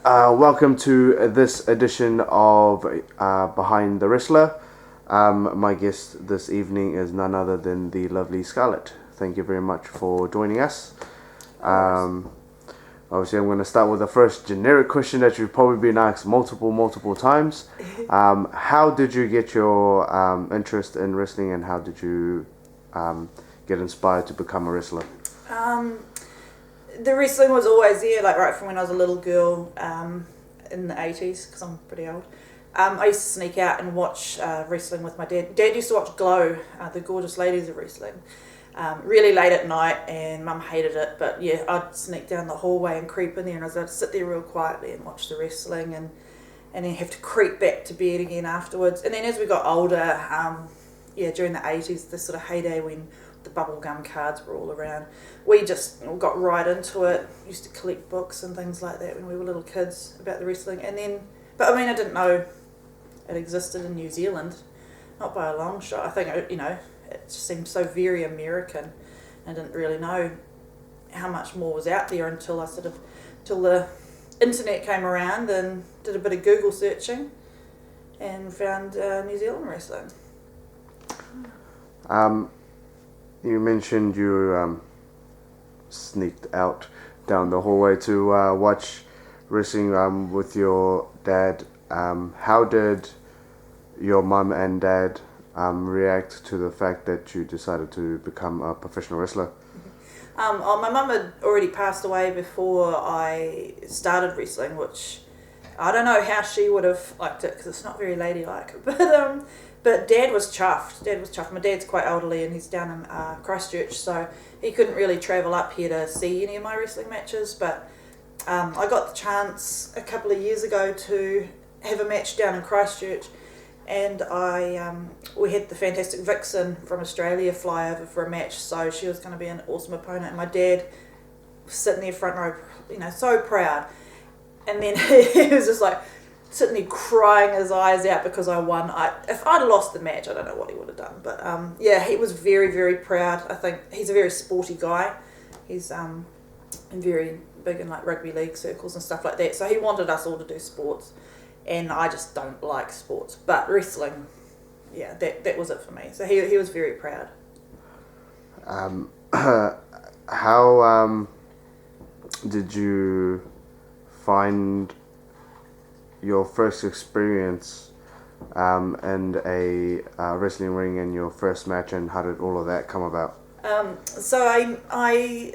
Welcome to this edition of Behind the Wrestler. My guest this evening is none other than the lovely Scarlett. Thank you very much for joining us. Obviously, I'm going to start with the first generic question that you've probably been asked multiple times. How did you get your interest in wrestling, and how did you get inspired to become a wrestler? The wrestling was always there, like right from when I was a little girl in the 80s, because I'm pretty old. I used to sneak out and watch wrestling with my dad. Dad used to watch Glow, the Gorgeous Ladies of Wrestling, really late at night, and Mum hated it. But yeah, I'd sneak down the hallway and creep in there, and I'd sit there real quietly and watch the wrestling, and then have to creep back to bed again afterwards. And then as we got older, during the 80s, the sort of heyday when the bubblegum cards were all around, we just got right into it. Used to collect books and things like that when we were little kids about the wrestling. And then, but I mean, I didn't know it existed in New Zealand, not by a long shot. I think, it just seemed so very American. I didn't really know how much more was out there until till the internet came around and did a bit of Google searching and found New Zealand wrestling. You mentioned you sneaked out down the hallway to watch wrestling with your dad. How did your mum and dad react to the fact that you decided to become a professional wrestler? My mum had already passed away before I started wrestling, which I don't know how she would have liked it, because it's not very ladylike. But Dad was chuffed. My dad's quite elderly, and he's down in Christchurch, so he couldn't really travel up here to see any of my wrestling matches. But I got the chance a couple of years ago to have a match down in Christchurch, and we had the fantastic Vixen from Australia fly over for a match, so she was going to be an awesome opponent. And my dad was sitting there front row, so proud. And then he was just like sitting there crying his eyes out because I won. If I'd lost the match, I don't know what he would have done. But he was very, very proud. I think he's a very sporty guy. He's very big in like rugby league circles and stuff like that. So he wanted us all to do sports, and I just don't like sports. But wrestling, that was it for me. So he was very proud. How did you find your first experience in a wrestling ring and your first match, and how did all of that come about? So I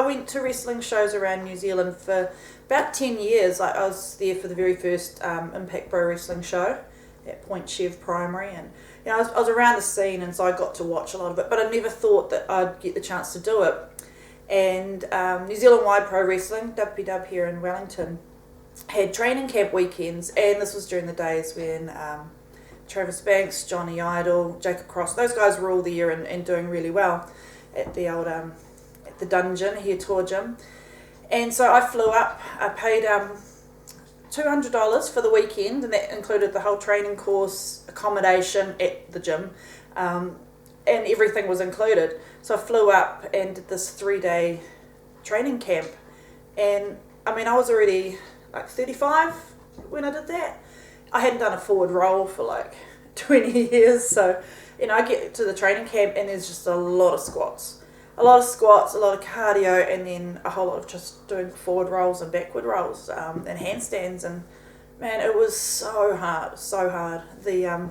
went to wrestling shows around New Zealand for about 10 years. Like I was there for the very first Impact Pro Wrestling show at Point Chev Primary, and I was around the scene, and so I got to watch a lot of it, but I never thought that I'd get the chance to do it. And New Zealand Wide Pro Wrestling, NZWPW here in Wellington, had training camp weekends, and this was during the days when Travis Banks, Johnny Idol, Jacob Cross, those guys were all there and doing really well at the old at the Dungeon here, Tour Gym. And so I flew up. I paid $200 for the weekend, and that included the whole training course, accommodation at the gym, and everything was included. So I flew up and did this 3-day training camp, and I mean I was already like 35 when I did that. I hadn't done a forward roll for like 20 years, so I get to the training camp and there's just a lot of squats, a lot of cardio, and then a whole lot of just doing forward rolls and backward rolls and handstands, and man, it was so hard. I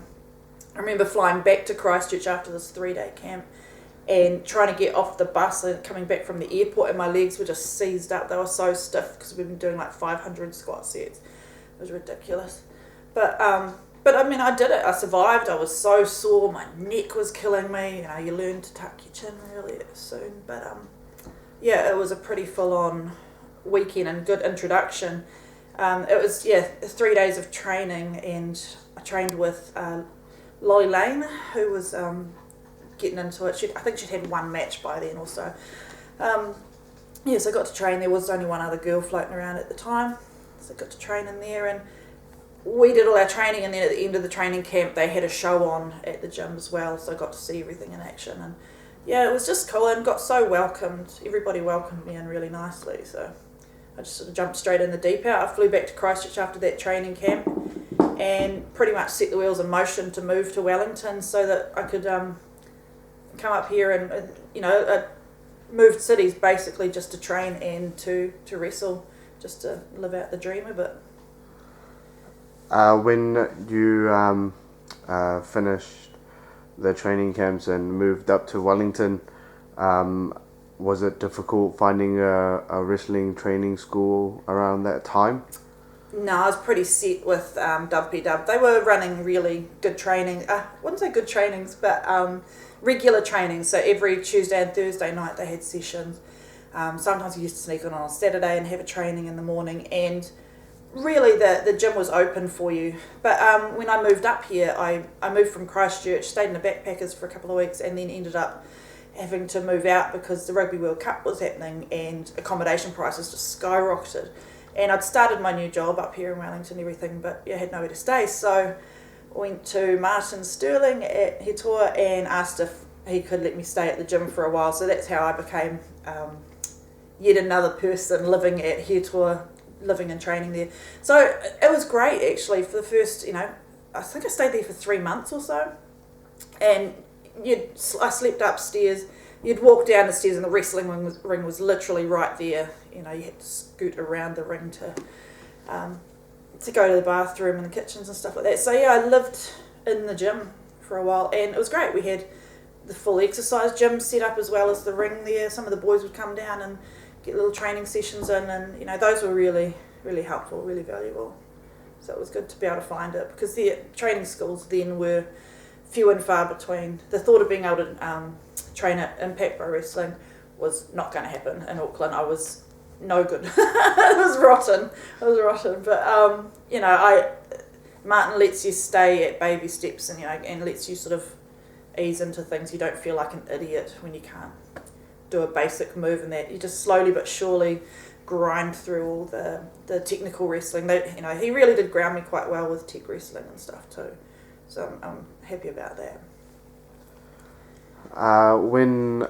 remember flying back to Christchurch after this 3-day camp and trying to get off the bus and coming back from the airport, and my legs were just seized up. They were so stiff because we've been doing like 500 squat sets. It was ridiculous. But I mean, I did it. I survived. I was so sore. My neck was killing me. You learn to tuck your chin really soon. But it was a pretty full-on weekend and good introduction. It was 3 days of training, and I trained with Lolly Lane, who was getting into it. I think she'd had one match by then also. So I got to train. There was only one other girl floating around at the time, so I got to train in there, and we did all our training, and then at the end of the training camp they had a show on at the gym as well, so I got to see everything in action, and it was just cool, and got so welcomed. Everybody welcomed me in really nicely, so I just sort of jumped straight in the deep end. I flew back to Christchurch after that training camp and pretty much set the wheels in motion to move to Wellington so that I could come up here and I moved cities basically just to train and to wrestle, just to live out the dream a bit. When you finished the training camps and moved up to Wellington, was it difficult finding a wrestling training school around that time? No, I was pretty set with NZWPW. They were running really good training. I wouldn't say good trainings, but regular training. So every Tuesday and Thursday night they had sessions. Sometimes you used to sneak on a Saturday and have a training in the morning. And really the gym was open for you. But when I moved up here, I moved from Christchurch, stayed in the backpackers for a couple of weeks, and then ended up having to move out because the Rugby World Cup was happening and accommodation prices just skyrocketed. And I'd started my new job up here in Wellington and everything, but I had nowhere to stay. So I went to Martin Stirling at Hetoa and asked if he could let me stay at the gym for a while. So that's how I became yet another person living at Hetoa, living and training there. So it was great actually for the first, I think I stayed there for 3 months or so. And I slept upstairs. You'd walk down the stairs and the wrestling ring was literally right there. You had to scoot around the ring to go to the bathroom and the kitchens and stuff like that. So I lived in the gym for a while and it was great. We had the full exercise gym set up as well as the ring there. Some of the boys would come down and get little training sessions in, and those were really, really helpful, really valuable. So it was good to be able to find it because the training schools then were few and far between. The thought of being able to train at Impact Pro Wrestling was not going to happen in Auckland. I was no good. It was rotten. But Martin lets you stay at baby steps and lets you sort of ease into things. You don't feel like an idiot when you can't do a basic move, and that you just slowly but surely grind through all the technical wrestling. He really did ground me quite well with tech wrestling and stuff too. So I'm happy about that. When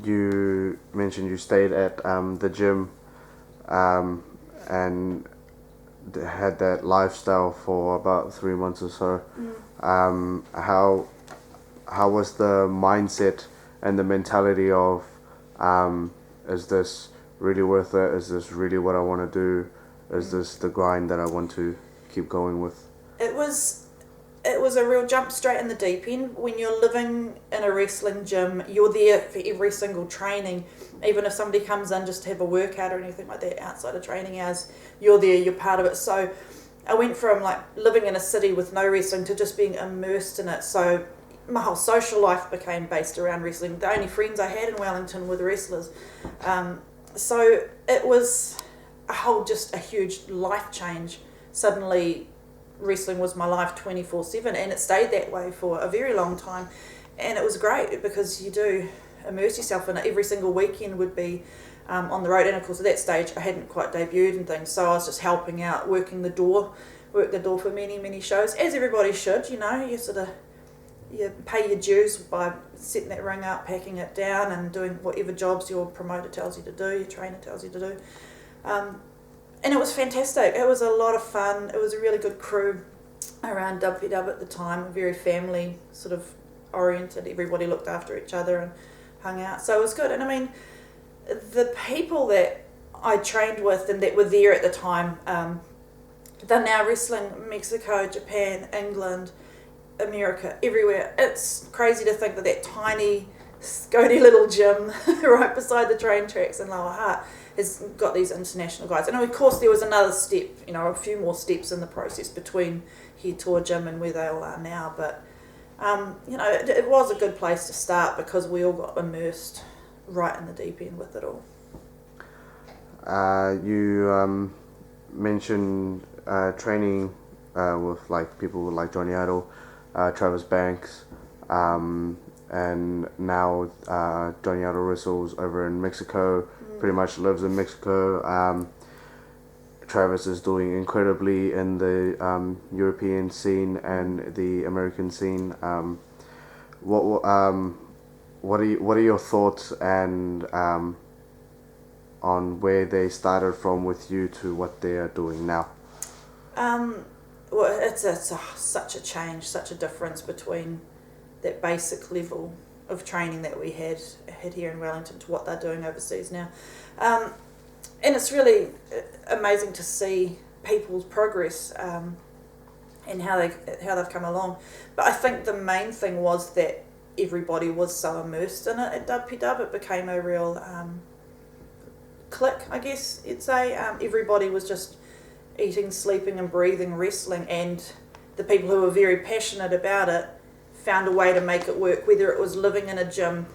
you mentioned you stayed at the gym and had that lifestyle for about 3 months or so, how was the mindset and the mentality of is this really worth it? Is this really what I want to do? Is this the grind that I want to keep going with? It was a real jump straight in the deep end. When you're living in a wrestling gym, you're there for every single training. Even if somebody comes in just to have a workout or anything like that outside of training hours, you're there, you're part of it. So I went from living in a city with no wrestling to just being immersed in it. So my whole social life became based around wrestling. The only friends I had in Wellington were the wrestlers. So it was just a huge life change. Suddenly wrestling was my life 24/7, and it stayed that way for a very long time, and it was great because you do immerse yourself in it. Every single weekend would be on the road, and of course at that stage I hadn't quite debuted and things, so I was just helping out, worked the door for many shows, as everybody should. You sort of you pay your dues by setting that ring up, packing it down, and doing whatever jobs your promoter tells you to do, your trainer tells you to do. And it was fantastic. It was a lot of fun. It was a really good crew around WPW at the time, very family sort of oriented. Everybody looked after each other and hung out. So it was good. And I mean, the people that I trained with and that were there at the time, they're now wrestling Mexico, Japan, England, America, everywhere. It's crazy to think that tiny, scody little gym right beside the train tracks in Lower Hutt has got these international guys. And of course there was another step, a few more steps in the process between Hetoa Gym and where they all are now. But, it was a good place to start because we all got immersed right in the deep end with it all. You mentioned training with people like Johnny Idol, Travis Banks, and now Johnny Idol wrestles over in Mexico, pretty much lives in Mexico. Travis is doing incredibly in the European scene and the American scene. What are your thoughts and on where they started from with you to what they are doing now? Well, it's such a change, such a difference between that basic level of training that we had here in Wellington to what they're doing overseas now. And it's really amazing to see people's progress and how they've come along. But I think the main thing was that everybody was so immersed in it at WPW. It became a real click, I guess you'd say. Everybody was just eating, sleeping and breathing wrestling, and the people who were very passionate about it found a way to make it work, whether it was living in a gym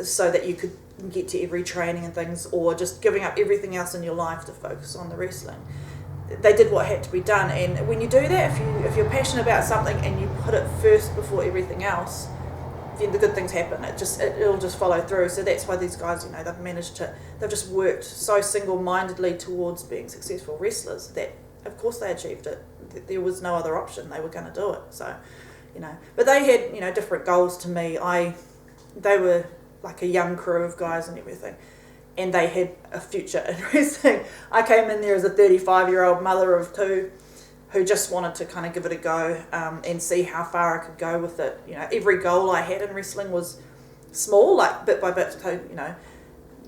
so that you could get to every training and things, or just giving up everything else in your life to focus on the wrestling. They did what had to be done, and when you do that, if you're passionate about something and you put it first before everything else, then the good things happen. It'll just follow through. So that's why these guys, they've just worked so single-mindedly towards being successful wrestlers that of course they achieved it. There was no other option. They were going to do it. So, but they had, different goals to me. They were like a young crew of guys and everything, and they had a future in wrestling. I came in there as a 35-year-old mother of two who just wanted to kind of give it a go and see how far I could go with it. Every goal I had in wrestling was small, like bit by bit.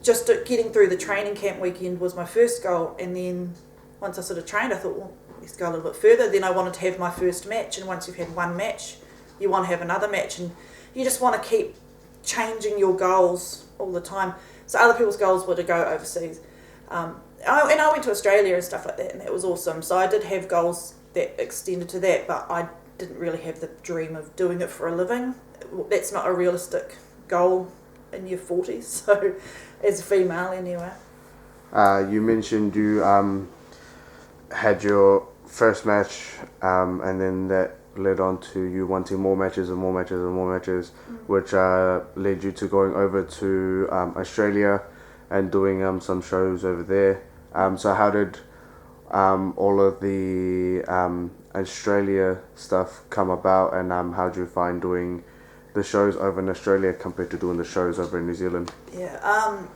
Just getting through the training camp weekend was my first goal, and then once I sort of trained, I thought, well, let's go a little bit further. Then I wanted to have my first match, and once you've had one match, you want to have another match, and you just want to keep changing your goals all the time. So other people's goals were to go overseas. I went to Australia and stuff like that, and that was awesome. So I did have goals that extended to that, but I didn't really have the dream of doing it for a living. That's not a realistic goal in your 40s, so as a female anyway. You mentioned you had your first match, and then that led on to you wanting more matches and more matches and more matches, which led you to going over to Australia and doing some shows over there. So how did all of the Australia stuff come about, and how did you find doing the shows over in Australia compared to doing the shows over in New Zealand? Yeah,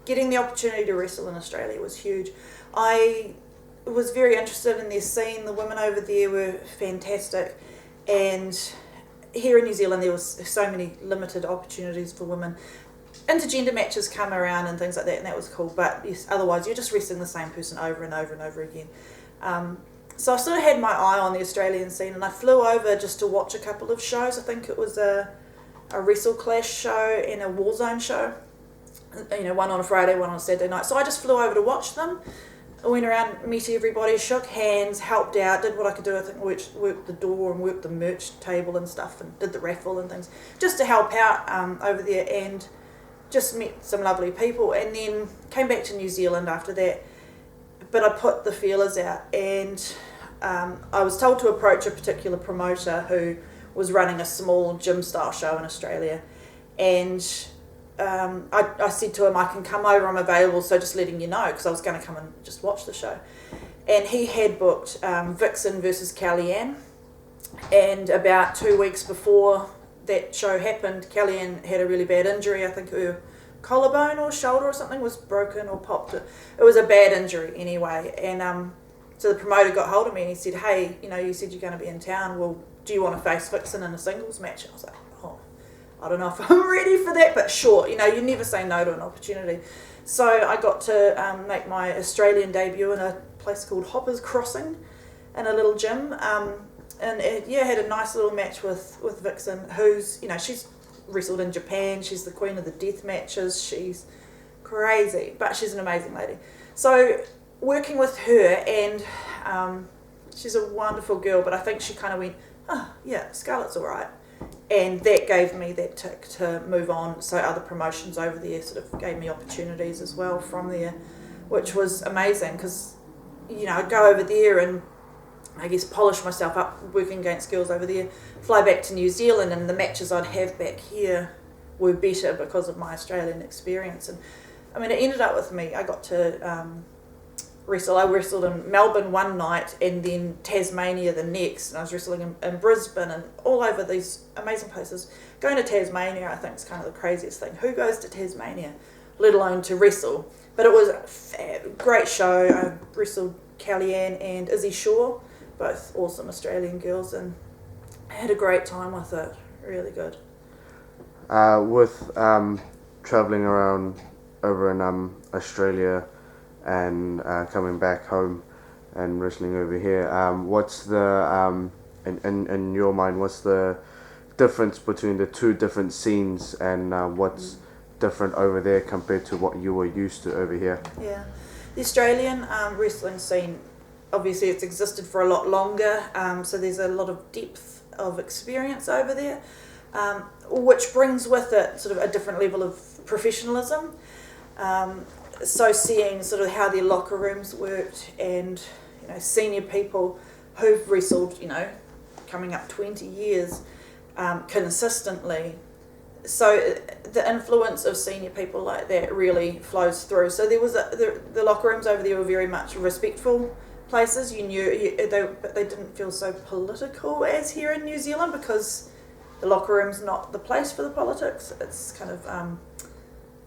getting the opportunity to wrestle in Australia was huge. I was very interested in their scene. The women over there were fantastic, and here in New Zealand there was so many limited opportunities for women. Intergender matches come around and things like that, and that was cool, but yes, otherwise you're just wrestling the same person over and over and over again. So I sort of had my eye on the Australian scene, and I flew over just to watch a couple of shows. I think it was a Wrestle Clash show and a Warzone show, one on a Friday, one on a Saturday night. So I just flew over to watch them. I went around, met everybody, shook hands, helped out, did what I could do. I think worked the door and worked the merch table and stuff, and did the raffle and things, just to help out over there, and just met some lovely people, and then came back to New Zealand after that. But I put the feelers out, and I was told to approach a particular promoter who was running a small gym style show in Australia, and I said to him, I can come over, I'm available, so just letting you know, because I was going to come and just watch the show. And he had booked Vixen versus Kellyanne, and about 2 weeks before that show happened, Kellyanne had a really bad injury. I think her collarbone or shoulder or something was broken or popped. It was a bad injury anyway, and so the promoter got hold of me and he said, hey, you said you're going to be in town, well, do you want to face Vixen in a singles match? And I was like, I don't know if I'm ready for that, but sure, you never say no to an opportunity. So I got to make my Australian debut in a place called Hoppers Crossing in a little gym, and had a nice little match with Vixen, who's, she's wrestled in Japan, she's the queen of the death matches, she's crazy, but she's an amazing lady. So working with her, and she's a wonderful girl, but I think she kind of went, Scarlett's alright. And that gave me that tick to move on. So other promotions over there sort of gave me opportunities as well from there, which was amazing, because, I'd go over there and I guess polish myself up working against girls over there, fly back to New Zealand, and the matches I'd have back here were better because of my Australian experience. And I mean, it ended up with me, I got to wrestle. I wrestled in Melbourne one night and then Tasmania the next, and I was wrestling in Brisbane and all over these amazing places. Going to Tasmania, I think, is kind of the craziest thing. Who goes to Tasmania, let alone to wrestle? But it was a great show. I wrestled Kellyanne and Izzy Shaw, both awesome Australian girls, and I had a great time with it. Really good. With traveling around over in Australia and coming back home and wrestling over here, what's the in your mind, what's the difference between the two different scenes, and what's different over there compared to what you were used to over here? Yeah, the Australian wrestling scene, obviously it's existed for a lot longer, so there's a lot of depth of experience over there, which brings with it sort of a different level of professionalism. So seeing sort of how their locker rooms worked, and senior people who've wrestled coming up 20 years consistently. So the influence of senior people like that really flows through. So there was the locker rooms over there were very much respectful places. You knew but they didn't feel so political as here in New Zealand, because the locker room's not the place for the politics. It's kind of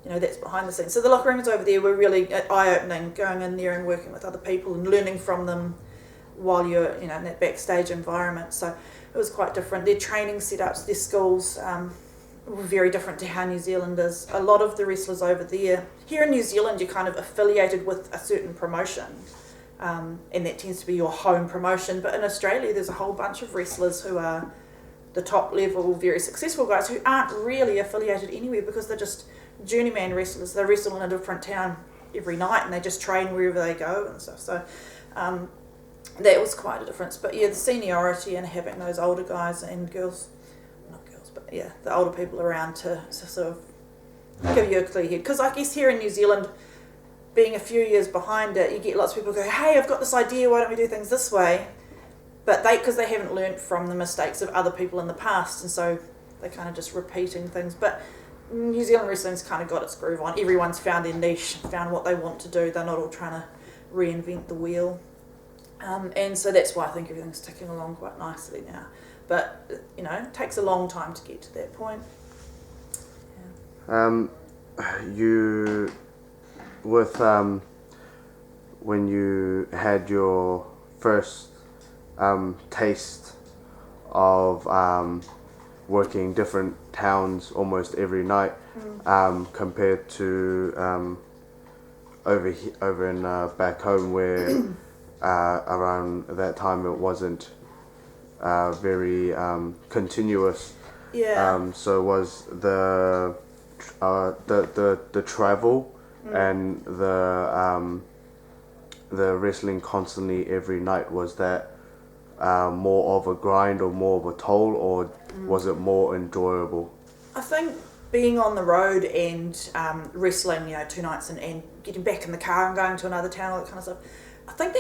that's behind the scenes. So the locker rooms over there were really eye-opening, going in there and working with other people and learning from them while you're in that backstage environment. So it was quite different. Their training setups, their schools were very different to how New Zealand is. A lot of the wrestlers over there, here in New Zealand, you're kind of affiliated with a certain promotion, and that tends to be your home promotion. But in Australia, there's a whole bunch of wrestlers who are the top level, very successful guys who aren't really affiliated anywhere, because they're just journeyman wrestlers. They wrestle in a different town every night, and they just train wherever they go and stuff. So that was quite a difference. But yeah, the seniority and having those older guys and girls, not girls, but yeah, the older people around to sort of give you a clear head. Because I guess here in New Zealand, being a few years behind it, you get lots of people go, hey, I've got this idea, why don't we do things this way? But because they haven't learnt from the mistakes of other people in the past, and so they're kind of just repeating things. But New Zealand wrestling's kind of got its groove on. Everyone's found their niche, found what they want to do. They're not all trying to reinvent the wheel. And so that's why I think everything's ticking along quite nicely now. But, it takes a long time to get to that point. Yeah. You, with, when you had your first taste of working different towns almost every night, compared to over in back home, where around that time it wasn't very continuous. Yeah. So was the travel and the wrestling constantly every night, was that more of a grind or more of a toll, or was it more enjoyable? I think being on the road and wrestling, 2 nights and getting back in the car and going to another town, all that kind of stuff, I think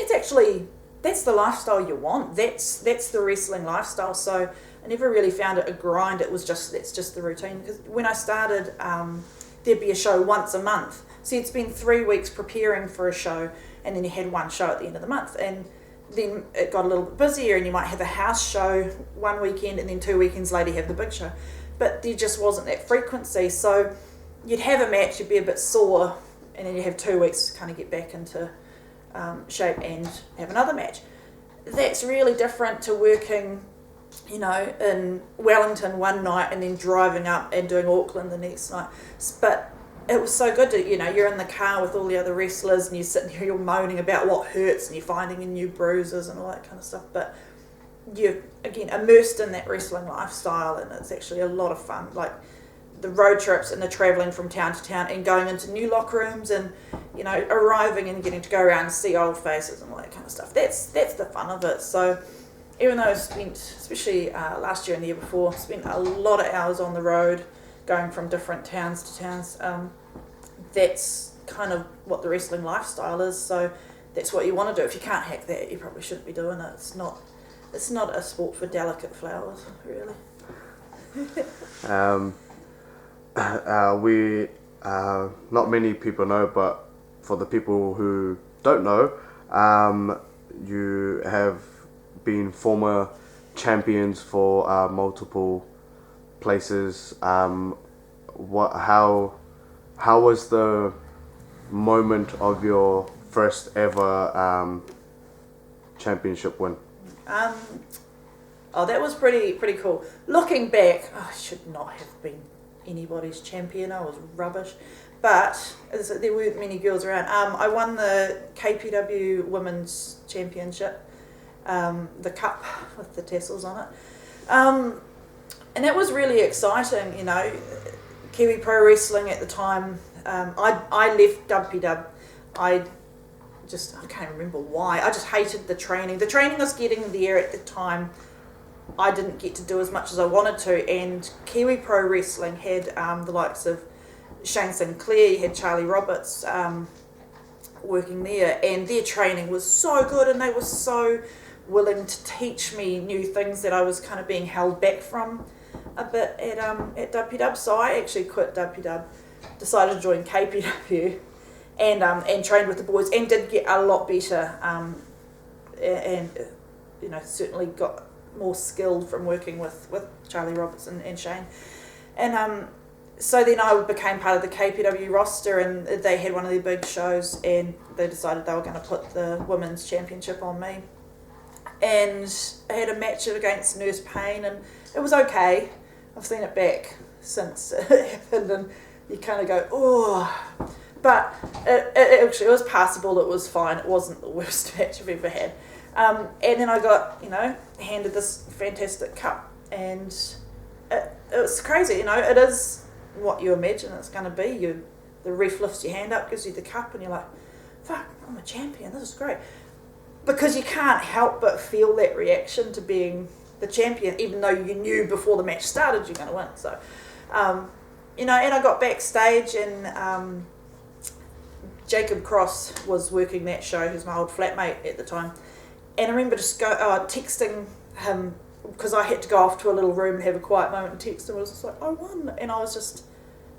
that's the lifestyle you want. That's the wrestling lifestyle. So I never really found it a grind. It was that's just the routine. Because when I started, there'd be a show once a month. So you'd spend 3 weeks preparing for a show, and then you had one show at the end of the month. And then it got a little bit busier, and you might have a house show one weekend, and then 2 weekends later you have the big show. But there just wasn't that frequency. So you'd have a match, you'd be a bit sore, and then you have 2 weeks to kind of get back into shape and have another match. That's really different to working, in Wellington one night and then driving up and doing Auckland the next night. But it was so good to, you're in the car with all the other wrestlers, and you're sitting here, you're moaning about what hurts, and you're finding new bruises and all that kind of stuff. But you're, again, immersed in that wrestling lifestyle, and it's actually a lot of fun. Like the road trips and the travelling from town to town and going into new locker rooms and, arriving and getting to go around and see old faces and all that kind of stuff. That's the fun of it. So even though I spent, especially last year and the year before, spent a lot of hours on the road going from different towns to towns, that's kind of what the wrestling lifestyle is. So that's what you want to do. If you can't hack that, you probably shouldn't be doing it. It's not a sport for delicate flowers, really. We not many people know, but for the people who don't know, you have been former champions for multiple places. How was the moment of your first ever championship win? Oh, that was pretty cool. Looking back, I should not have been anybody's champion. I was rubbish. But there weren't many girls around. I won the KPW Women's Championship, the cup with the tassels on it. And that was really exciting, you know. Kiwi Pro Wrestling at the time, I left WPW. I can't remember why. I just hated the training. The training I was getting there at the time, I didn't get to do as much as I wanted to. And Kiwi Pro Wrestling had the likes of Shane Sinclair, you had Charlie Roberts working there, and their training was so good, and they were so willing to teach me new things that I was kind of being held back from a bit at WPW. So I actually quit WPW, decided to join KPW, and trained with the boys, and did get a lot better, and you know, certainly got more skilled from working with Charlie Roberts and Shane, and so then I became part of the KPW roster, and they had one of their big shows, and they decided they were going to put the women's championship on me. And I had a match against Nurse Payne, and it was okay. I've seen it back since it happened, and you kind of go, oh. But it actually was passable, it was fine. It wasn't the worst match I've ever had. And then I got, you know, handed this fantastic cup, and it was crazy, you know, it is what you imagine it's going to be. The ref lifts your hand up, gives you the cup, and you're like, fuck, I'm a champion, this is great. Because you can't help but feel that reaction to being the champion, even though you knew before the match started you're going to win. So, you know, and I got backstage, and Jacob Cross was working that show, who's my old flatmate at the time, and I remember just texting him, because I had to go off to a little room and have a quiet moment, and text him. I was just like, I won, and I was just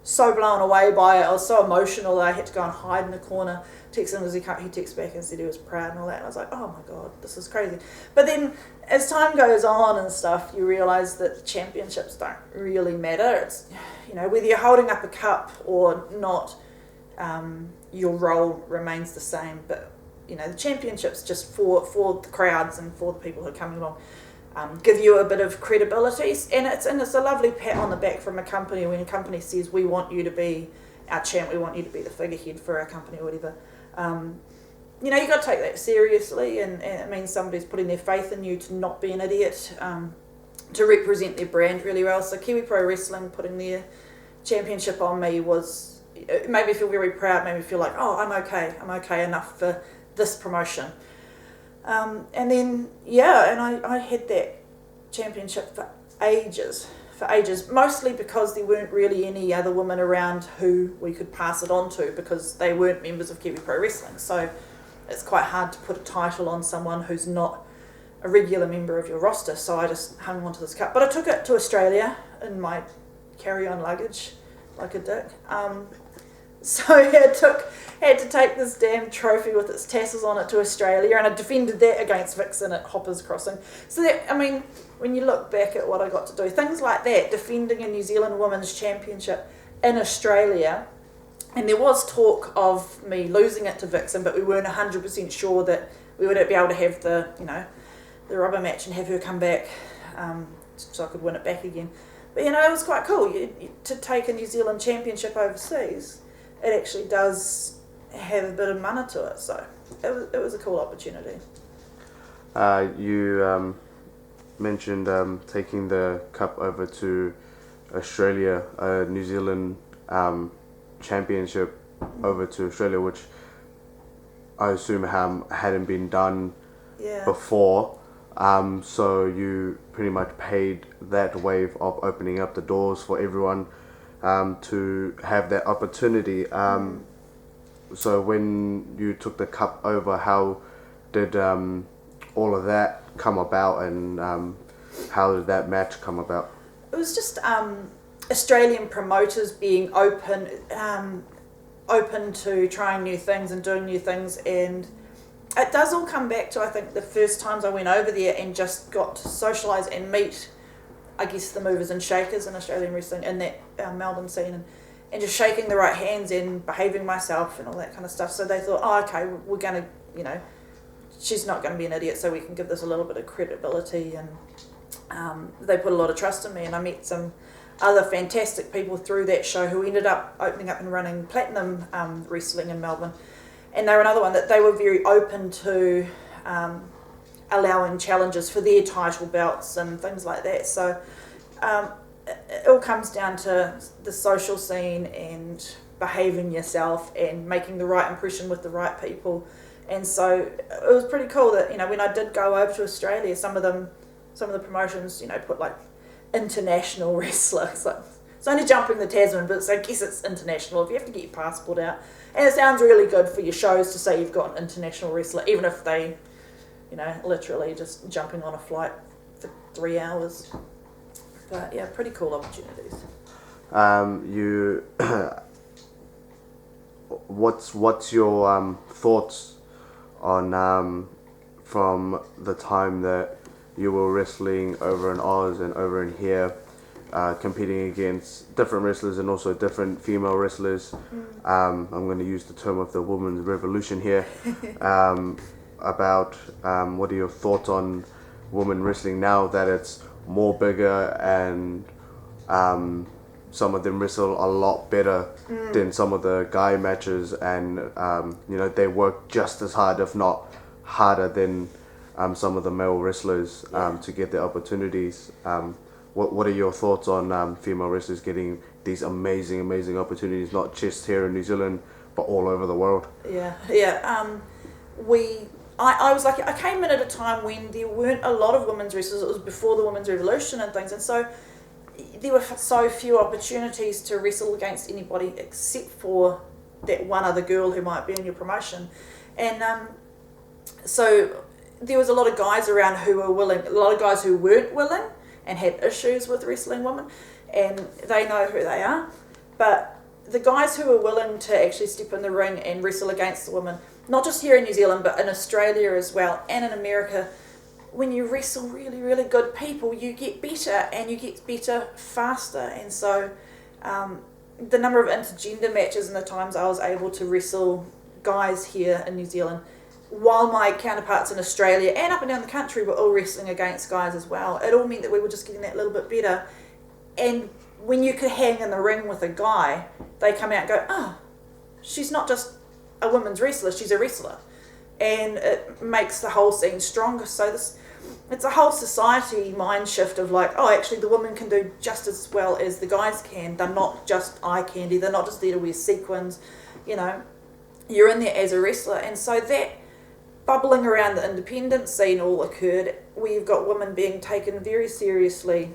so blown away by it. I was so emotional that I had to go and hide in the corner. Text him, he texted back and said he was proud and all that, and I was like, oh my god, this is crazy. But then as time goes on and stuff, you realise that the championships don't really matter. It's, you know, whether you're holding up a cup or not, your role remains the same. But you know, the championships just for the crowds and for the people who are coming along, give you a bit of credibility, and it's a lovely pat on the back from a company when a company says, we want you to be our champ, we want you to be the figurehead for our company or whatever. You know, you got to take that seriously, and it means somebody's putting their faith in you to not be an idiot, to represent their brand really well. So Kiwi Pro Wrestling putting their championship on me it made me feel very proud, made me feel like, oh, I'm okay enough for this promotion. And then, yeah, and I had that championship for ages, mostly because there weren't really any other women around who we could pass it on to, because they weren't members of Kiwi Pro Wrestling. So it's quite hard to put a title on someone who's not a regular member of your roster. So I just hung on to this cup. But I took it to Australia in my carry-on luggage like a dick. So I had to take this damn trophy with its tassels on it to Australia, and I defended that against Vixen at Hoppers Crossing. So that, I mean, when you look back at what I got to do, things like that, defending a New Zealand Women's Championship in Australia, and there was talk of me losing it to Vixen, but we weren't 100% sure that we would be able to have the rubber match and have her come back, so I could win it back again. But you know, it was quite cool to take a New Zealand Championship overseas. It actually does have a bit of mana to it, so it was a cool opportunity. You mentioned taking the cup over to Australia, New Zealand championship over to Australia, which I assume hadn't been done before. So you pretty much paid that wave of opening up the doors for everyone to have that opportunity. So when you took the cup over, how did all of that come about, and how did that match come about? It was just Australian promoters being open to trying new things and doing new things, and it does all come back to, I think, the first times I went over there and just got to socialise and meet, I guess, the movers and shakers in Australian wrestling in that Melbourne scene, and just shaking the right hands and behaving myself and all that kind of stuff. So they thought, oh, okay, we're going to, you know, she's not going to be an idiot, so we can give this a little bit of credibility. And they put a lot of trust in me, and I met some other fantastic people through that show who ended up opening up and running Platinum Wrestling in Melbourne. And they were another one that they were very open to allowing challenges for their title belts and things like that. So it all comes down to the social scene and behaving yourself and making the right impression with the right people. And so it was pretty cool that, you know, when I did go over to Australia, some of the promotions, you know, put like international wrestler. So it's only jumping the Tasman, but I guess it's international if you have to get your passport out. And it sounds really good for your shows to say you've got an international wrestler, even if they, you know, literally just jumping on a flight for 3 hours. But yeah, pretty cool opportunities. What's your thoughts on from the time that you were wrestling over in Oz and over in here, competing against different wrestlers and also different female wrestlers. I'm going to use the term of the women's revolution here. About what are your thoughts on women wrestling now that it's more bigger and some of them wrestle a lot better than some of the guy matches, and you know, they work just as hard, if not harder, than some of the male wrestlers to get their opportunities. What are your thoughts on female wrestlers getting these amazing opportunities, not just here in New Zealand, but all over the world? I was lucky. I came in at a time when there weren't a lot of women's wrestlers. It was before the women's revolution and things, and so there were so few opportunities to wrestle against anybody except for that one other girl who might be in your promotion. And so there was a lot of guys around who were willing, a lot of guys who weren't willing and had issues with wrestling women, and they know who they are. But the guys who were willing to actually step in the ring and wrestle against the women, not just here in New Zealand, but in Australia as well, and in America, when you wrestle really, really good people, you get better, and you get better faster. And so the number of intergender matches and the times I was able to wrestle guys here in New Zealand, while my counterparts in Australia and up and down the country were all wrestling against guys as well, it all meant that we were just getting that little bit better. And when you could hang in the ring with a guy, they come out and go, oh, she's not just a women's wrestler, she's a wrestler. And it makes the whole scene stronger. So it's a whole society mind shift of like, oh, actually the women can do just as well as the guys can. They're not just eye candy, they're not just there to wear sequins, you know, you're in there as a wrestler. And so that bubbling around the independent scene all occurred, where you've got women being taken very seriously.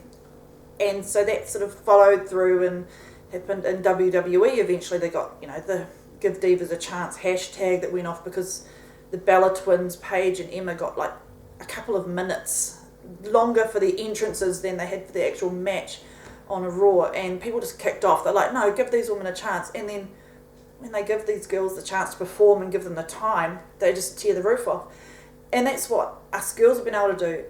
And so that sort of followed through and happened in WWE. Eventually they got, you know, the Give Divas a Chance hashtag that went off because the Bella twins, Paige and Emma, got like a couple of minutes longer for the entrances than they had for the actual match on a Raw, and people just kicked off. They're like, no, give these women a chance. And then when they give these girls the chance to perform and give them the time, they just tear the roof off. And that's what us girls have been able to do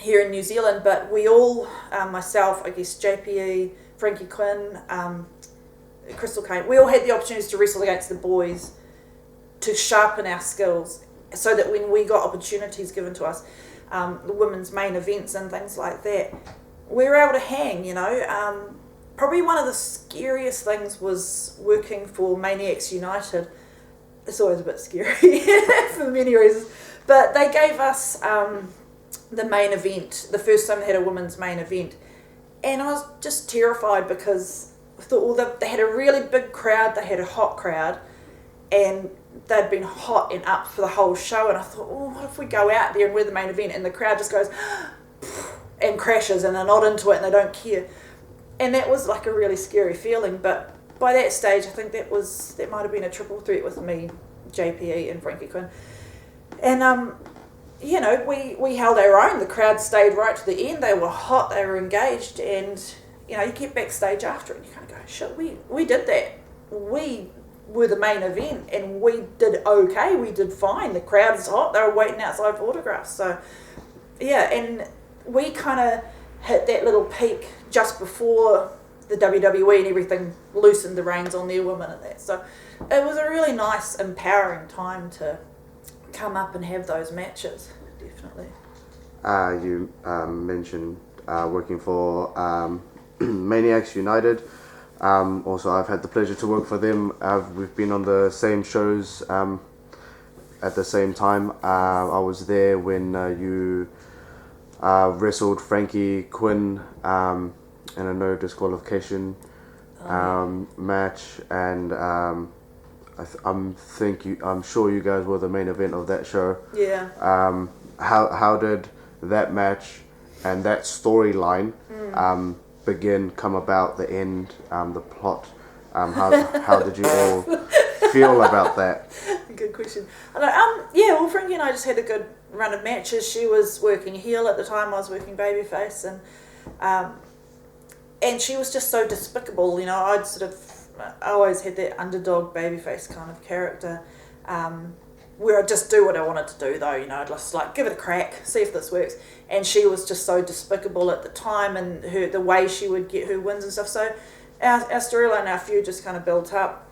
here in New Zealand. But we all, myself, I guess, JPE, Frankie Quinn, Crystal Kane, we all had the opportunities to wrestle against the boys to sharpen our skills, so that when we got opportunities given to us, the women's main events and things like that, we were able to hang, you know. Probably one of the scariest things was working for Maniacs United. It's always a bit scary for many reasons, but they gave us the main event, the first time they had a women's main event, and I was just terrified because I thought, well, they had a really big crowd, they had a hot crowd, and they'd been hot and up for the whole show, and I thought, oh, what if we go out there and we're the main event and the crowd just goes and crashes and they're not into it and they don't care. And that was like a really scary feeling. But by that stage, I think that might have been a triple threat with me, JPE and Frankie Quinn. And you know, we held our own. The crowd stayed right to the end. They were hot, they were engaged, and you know, you get backstage after it and you kind of go, shit, we did that. We were the main event and we did okay, we did fine. The crowd is hot, they were waiting outside for autographs. So yeah, and we kind of hit that little peak just before the WWE and everything loosened the reins on their women and that. So it was a really nice, empowering time to come up and have those matches, definitely. You mentioned working for Maniacs United. Also, I've had the pleasure to work for them. We've been on the same shows at the same time. I was there when you wrestled Frankie Quinn in a no disqualification match, and I'm sure you guys were the main event of that show. Yeah. How did that match and that storyline come about, the end, the plot? How did you all feel about that? Good question. I know, yeah, well, Frankie and I just had a good run of matches. She was working heel at the time, I was working babyface, and she was just so despicable. You know, I always had that underdog babyface kind of character, where I'd just do what I wanted to do, though. You know, I'd just like give it a crack, see if this works. And she was just so despicable at the time, and the way she would get her wins and stuff. So our storyline, our feud just kind of built up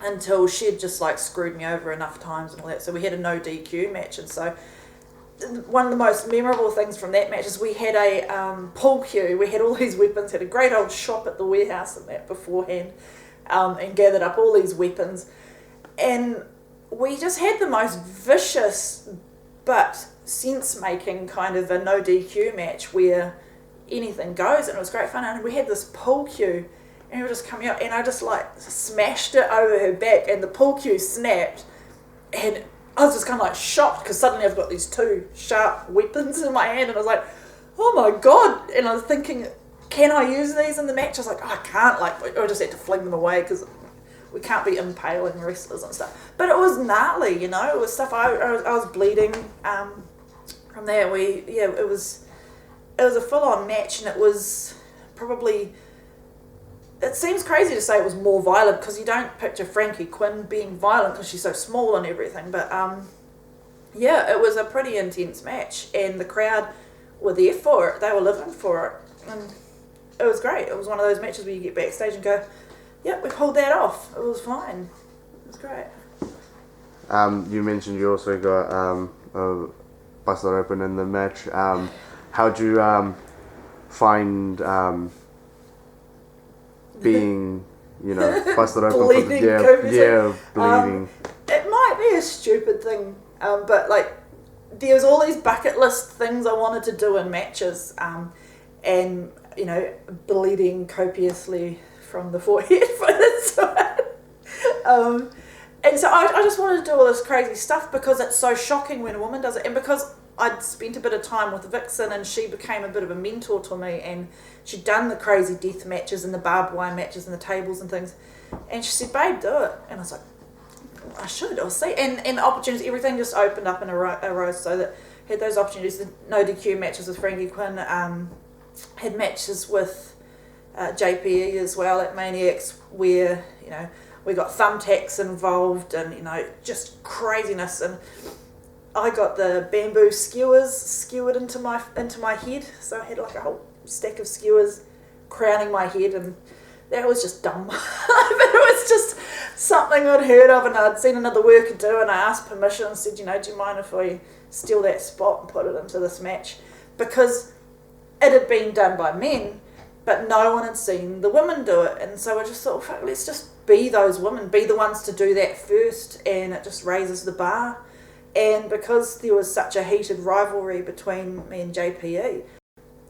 until she'd just like screwed me over enough times and all that. So we had a no DQ match, and so one of the most memorable things from that match is we had a pool cue. We had all these weapons, had a great old shop at the warehouse and that beforehand, and gathered up all these weapons, and we just had the most vicious but sense-making kind of a no DQ match where anything goes, and it was great fun. And we had this pool cue, and we were just coming up, and I just like smashed it over her back, and the pool cue snapped, and I was just kind of like shocked because suddenly I've got these two sharp weapons in my hand, and I was like, oh my god. And I was thinking, can I use these in the match? I was like, oh, I can't, like, I just had to fling them away because we can't be impaling wrestlers and stuff. But it was gnarly, you know, it was stuff. I was bleeding from there. It was a full-on match, and it was probably, it seems crazy to say it was more violent because you don't picture Frankie Quinn being violent because she's so small and everything, but yeah, it was a pretty intense match, and the crowd were there for it. They were living for it, and it was great. It was one of those matches where you get backstage and go, yep, we pulled that off. It was fine. It was great. You mentioned you also got busted open in the match. How'd you find being, you know, busted open bleeding, bleeding? It might be a stupid thing, but like there's all these bucket list things I wanted to do in matches, and you know, bleeding copiously from the forehead for this one. And so I just wanted to do all this crazy stuff because it's so shocking when a woman does it, and because I'd spent a bit of time with Vixen and she became a bit of a mentor to me, and she'd done the crazy death matches and the barbed wire matches and the tables and things, and she said, babe, do it. And I was like, I should, I'll see. And opportunities, everything just opened up in a row, so that had those opportunities. The no DQ matches with Frankie Quinn, had matches with JPE as well at Maniacs, where, you know, we got thumbtacks involved and, you know, just craziness. And I got the bamboo skewers skewered into my head, so I had like a whole stack of skewers crowning my head, and that was just dumb. But it was just something I'd heard of, and I'd seen another worker do, and I asked permission and said, you know, do you mind if we steal that spot and put it into this match? Because it had been done by men, but no one had seen the women do it, and so I just thought, fuck, let's just be those women, be the ones to do that first, and it just raises the bar. And because there was such a heated rivalry between me and JPE,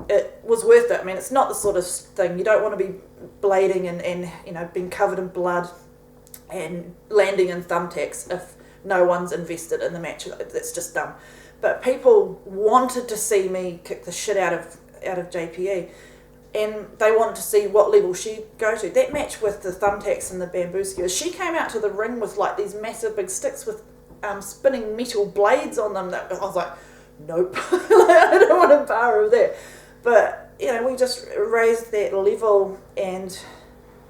it was worth it. I mean, it's not the sort of thing, you don't want to be blading and you know, being covered in blood and landing in thumbtacks if no one's invested in the match. That's just dumb. But people wanted to see me kick the shit out of JPE, and they wanted to see what level she'd go to. That match with the thumbtacks and the bamboo skewers, she came out to the ring with like these massive big sticks with spinning metal blades on them. That I was like, nope, I don't want a bar of that. But you know, we just raised that level and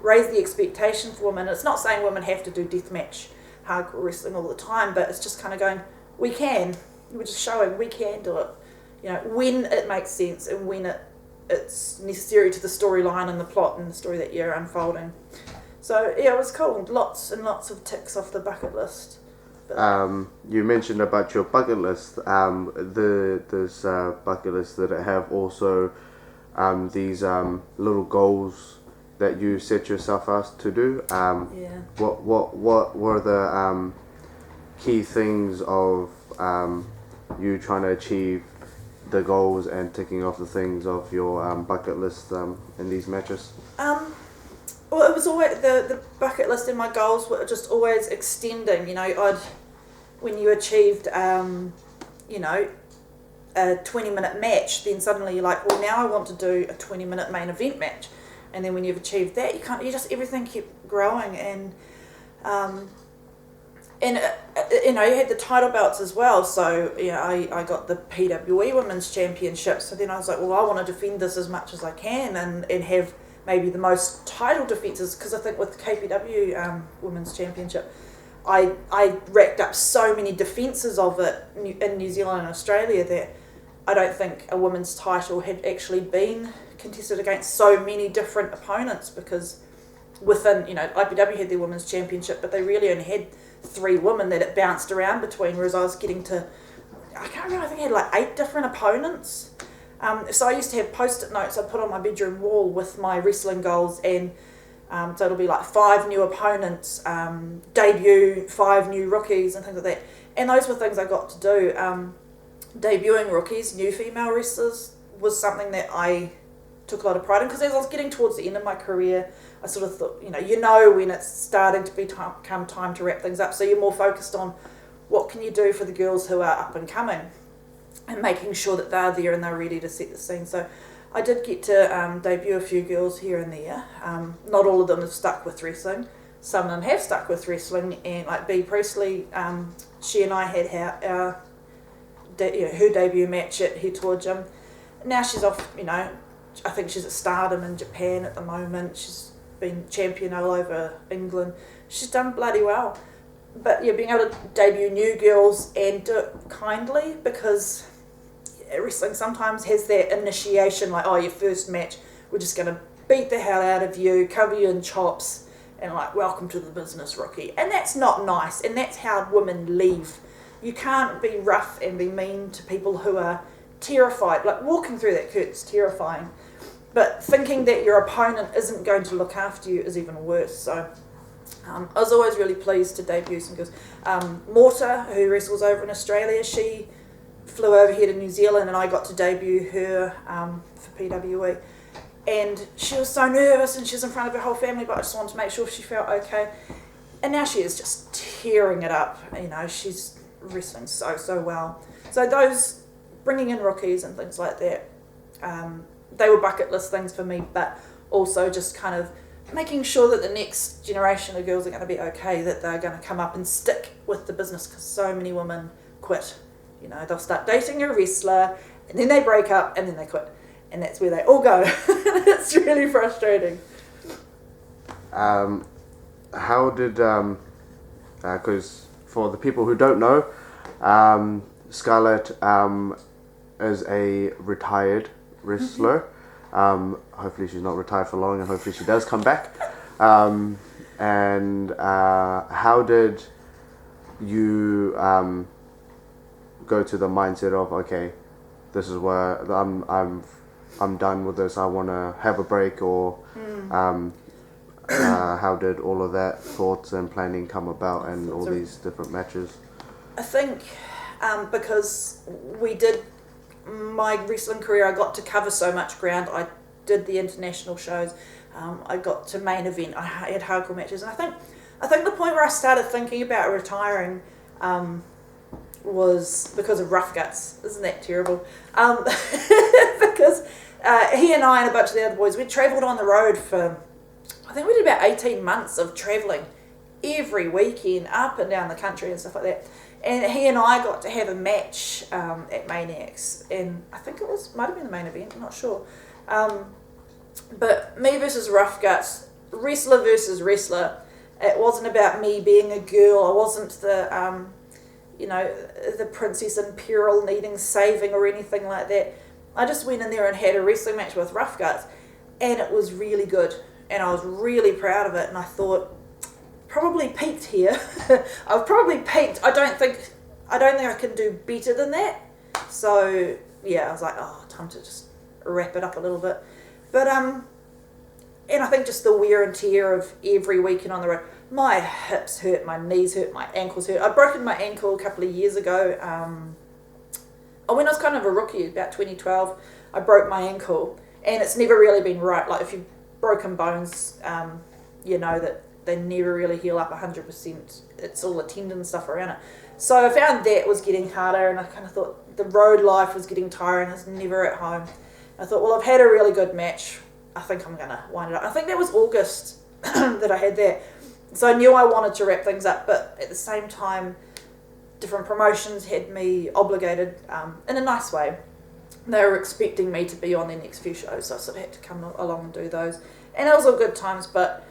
raised the expectation for women. It's not saying women have to do deathmatch hardcore wrestling all the time, but it's just kind of going, we're just showing we can do it, you know, when it makes sense and when it it's necessary to the storyline and the plot and the story that you're unfolding. So yeah, it was cool. Lots and lots of ticks off the bucket list. You mentioned about your bucket list. This bucket list that I have also these little goals that you set yourself out to do. Yeah. What were the key things of you trying to achieve the goals and ticking off the things of your bucket list in these matches? Well, it was always the bucket list and my goals were just always extending. You know, when you achieved, you know, a 20-minute match, then suddenly you're like, well, now I want to do a 20-minute main event match. And then when you've achieved that, everything kept growing. And you know, you had the title belts as well. So, you know, I got the PWE Women's Championship. So then I was like, well, I want to defend this as much as I can and have maybe the most title defences, because I think with the KPW Women's Championship, I racked up so many defences of it in New Zealand and Australia that I don't think a women's title had actually been contested against so many different opponents, because within, you know, IPW had their Women's Championship, but they really only had 3 women that it bounced around between, whereas I was getting to, I can't remember, I think I had like 8 different opponents. So I used to have post-it notes I put on my bedroom wall with my wrestling goals, and so it'll be like 5 new opponents, debut 5 new rookies and things like that. And those were things I got to do. Debuting rookies, new female wrestlers, was something that I took a lot of pride in, because as I was getting towards the end of my career, I sort of thought, you know when it's starting to become time to wrap things up, so you're more focused on what can you do for the girls who are up and coming, and making sure that they're there and they're ready to set the scene. So I did get to debut a few girls here and there. Not all of them have stuck with wrestling. Some of them have stuck with wrestling, and like Bea Priestley, she and I had our her debut match at Hetour Gym. Now she's off, you know, I think she's at Stardom in Japan at the moment. She's been champion all over England. She's done bloody well. But yeah, being able to debut new girls and do it kindly, because wrestling sometimes has that initiation, like, oh, your first match, we're just going to beat the hell out of you, cover you in chops, and like, welcome to the business, rookie. And that's not nice, and that's how women leave. You can't be rough and be mean to people who are terrified. Like, walking through that curtain's terrifying, but thinking that your opponent isn't going to look after you is even worse. So I was always really pleased to debut some girls. Morta, who wrestles over in Australia, she flew over here to New Zealand, and I got to debut her for PWE. And she was so nervous, and she was in front of her whole family, but I just wanted to make sure she felt okay. And now she is just tearing it up. You know, she's wrestling so well. So those, bringing in rookies and things like that, they were bucket list things for me, but also just kind of making sure that the next generation of girls are going to be okay, that they're going to come up and stick with the business, because so many women quit. You know, they'll start dating a wrestler, and then they break up, and then they quit. And that's where they all go. It's really frustrating. How did, because for the people who don't know, Scarlett is a retired wrestler. Hopefully she's not retired for long, and hopefully she does come back. And how did you go to the mindset of, okay, this is where I'm done with this, I want to have a break, or how did all of that thoughts and planning come about, and all these different matches? I think because my wrestling career, I got to cover so much ground. I did the international shows, I got to main event, I had hardcore matches, and I think the point where I started thinking about retiring was because of Rough Guts. Isn't that terrible? Because he and I and a bunch of the other boys, we travelled on the road for, I think we did about 18 months of travelling every weekend up and down the country and stuff like that. And he and I got to have a match at Maniacs, and I think might have been the main event, I'm not sure. But me versus Rough Guts, wrestler versus wrestler. It wasn't about me being a girl. I wasn't the princess in peril needing saving or anything like that. I just went in there and had a wrestling match with Rough Guts, and it was really good, and I was really proud of it, and I thought, probably peaked here. I've probably peaked. I don't think I can do better than that. So yeah, I was like, oh, time to just wrap it up a little bit. But and I think just the wear and tear of every weekend on the road. My hips hurt, my knees hurt, my ankles hurt. I'd broken my ankle a couple of years ago. When I was kind of a rookie, about 2012, I broke my ankle, and it's never really been right. Like if you've broken bones, you know that they never really heal up 100%. It's all the tendon stuff around it. So I found that was getting harder, and I kind of thought the road life was getting tiring. I was never at home. I thought, well, I've had a really good match. I think I'm going to wind it up. I think that was August that I had that. So I knew I wanted to wrap things up, but at the same time, different promotions had me obligated in a nice way. They were expecting me to be on their next few shows, so I sort of had to come along and do those. And it was all good times, but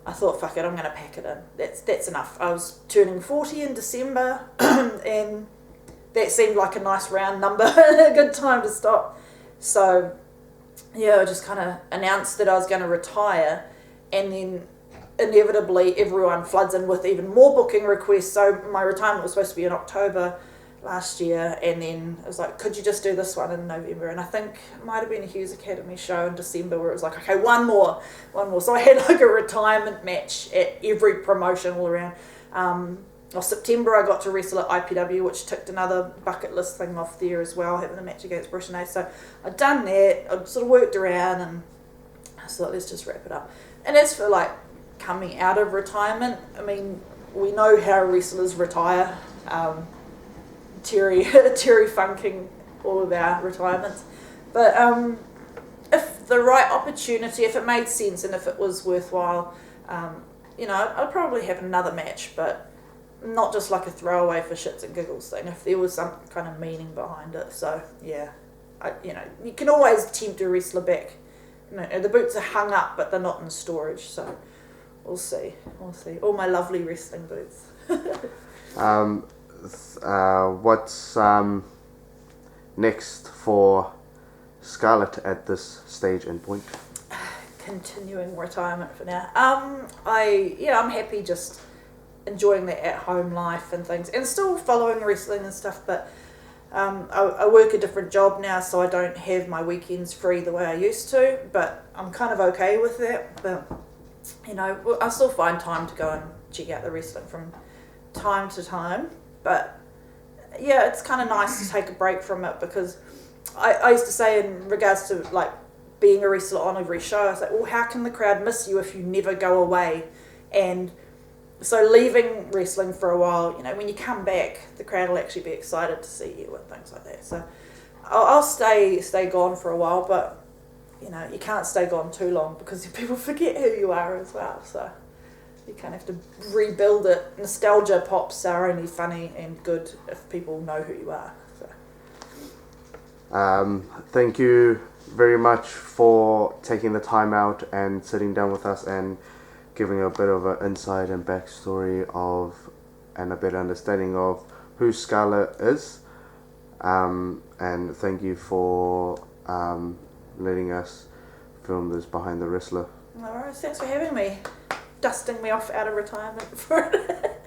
I thought, fuck it, I'm going to pack it in. That's enough. I was turning 40 in December, and that seemed like a nice round number, a good time to stop. So, yeah, I just kind of announced that I was going to retire, and then inevitably everyone floods in with even more booking requests. So my retirement was supposed to be in October last year, and then it was like, could you just do this one in November? And I think it might have been a Hughes Academy show in December where it was like, okay, one more. So I had like a retirement match at every promotion all around. September I got to wrestle at IPW, which ticked another bucket list thing off there as well, having a match against Bruce and Ace. So I'd done that, I'd sort of worked around, and I thought, let's just wrap it up. And as for like coming out of retirement, I mean, we know how wrestlers retire. Terry funking all of our retirements. But if the right opportunity, if it made sense and if it was worthwhile, I'd probably have another match, but not just like a throwaway for shits and giggles thing, if there was some kind of meaning behind it. So, yeah, you can always tempt a wrestler back. The boots are hung up, but they're not in storage, so we'll see. All my lovely wrestling boots. What's next for Scarlett at this stage and point? Continuing retirement for now. I'm happy just enjoying the at-home life and things, and still following wrestling and stuff, but I work a different job now, so I don't have my weekends free the way I used to, but I'm kind of okay with that. But I still find time to go and check out the wrestling from time to time. But yeah, it's kind of nice to take a break from it, because I used to say, in regards to like being a wrestler on every show, I was like, well, how can the crowd miss you if you never go away? And so leaving wrestling for a while, when you come back, the crowd will actually be excited to see you and things like that. So I'll stay gone for a while, but you can't stay gone too long, because people forget who you are as well. So you kind of have to rebuild it. Nostalgia pops are only funny and good if people know who you are. So. Thank you very much for taking the time out and sitting down with us and giving a bit of an insight and backstory and a better understanding of who Scarlett is. And thank you for letting us film this Behind the Wrestler. All right, thanks for having me. Dusting me off out of retirement for it.